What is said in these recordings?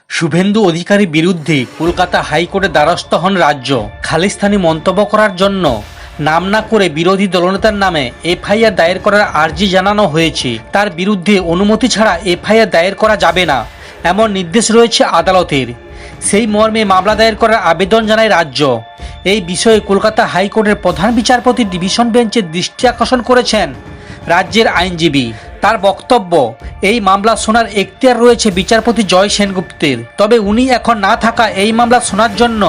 শুভেন্দু অধিকারীর বিরুদ্ধে কলকাতা হাইকোর্টে দ্বারস্থ হন রাজ্য। খালিস্তানি মন্তব্য করার জন্য নাম না করে বিরোধী দলনেতার নামে এফআইআর দায়ের করার আর্জি জানানো হয়েছে। তার বিরুদ্ধে অনুমতি ছাড়া এফআইআর দায়ের করা যাবে না, এমন নির্দেশ রয়েছে আদালতের। সেই মর্মে মামলা দায়ের করার আবেদন জানায় রাজ্য। এই বিষয়ে কলকাতা হাইকোর্টের প্রধান বিচারপতি ডিভিশন বেঞ্চের দৃষ্টি আকর্ষণ করেছেন রাজ্যের আইনজীবী। তার বক্তব্য, এই মামলা শোনার এখতিয়ার রয়েছে বিচারপতি জয় সেনগুপ্তের, তবে উনি এখন না থাকা এই মামলা শোনার জন্য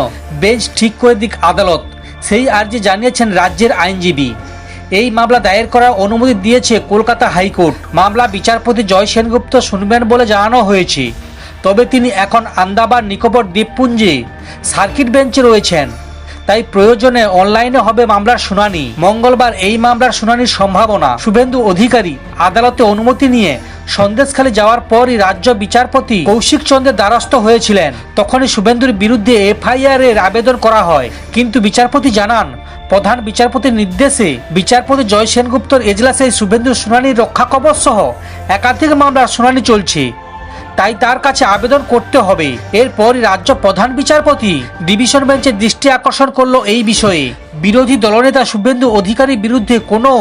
বেঞ্চ ঠিক করে দিক আদালত, সেই আর্জি জানিয়েছেন রাজ্যের আইনজীবী। এই মামলা দায়ের করার অনুমতি দিয়েছে কলকাতা হাইকোর্ট। মামলা বিচারপতি জয় সেনগুপ্ত শুনবেন বলে জানানো হয়েছে, তবে তিনি এখন আন্দামান নিকোবর দ্বীপপুঞ্জে সার্কিট বেঞ্চে রয়েছেন, তাই প্রয়োজনে অনলাইনে হবে মামলার শুনানি। মঙ্গলবার এই মামলার শুনানির সম্ভাবনা। শুভেন্দু অধিকারী আদালতে অনুমতি নিয়ে সন্দেশখালী যাওয়ার পরই রাজ্য বিচারপতি কৌশিক চন্দ্রের দ্বারস্থ হয়েছিলেন। তখনই শুভেন্দুর বিরুদ্ধে এফআইআর এর আবেদন করা হয়, কিন্তু বিচারপতি জানান প্রধান বিচারপতির নির্দেশে বিচারপতি জয় সেনগুপ্তর এজলাসে শুভেন্দুর শুনানির রক্ষা কবচ সহ একাধিক মামলার শুনানি চলছে, তাই তার কাছে আবেদন করতে হবে। এরপরই রাজ্য প্রধান বিচারপতি ডিভিশন বেঞ্চের দৃষ্টি আকর্ষণ করলো এই বিষয়ে। বিরোধী দলনেতা শুভেন্দু অধিকারীর বিরুদ্ধে কোনো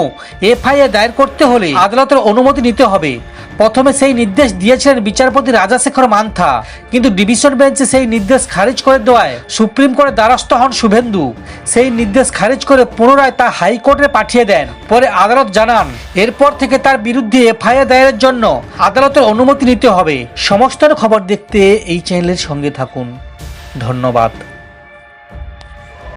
এফআইআর দায়ের করতে হলে আদালতের অনুমতি নিতে হবে। প্রথমে সেই নির্দেশ দিয়েছিলেন বিচারপতি রাজাশেখর মান্থা, কিন্তু ডিভিশন বেঞ্চে সেই নির্দেশ খারিজ করে দেওয়ায় সুপ্রিম কোর্টের দ্বারস্থ হন শুভেন্দু। সেই নির্দেশ খারিজ করে পুনরায় তা হাইকোর্টে পাঠিয়ে দেন। পরে আদালত জানান এরপর থেকে তার বিরুদ্ধে এফআইআর দায়েরের জন্য আদালতের অনুমতি নিতে হবে। সমস্ত খবর দেখতে এই চ্যানেলের সঙ্গে থাকুন। ধন্যবাদ।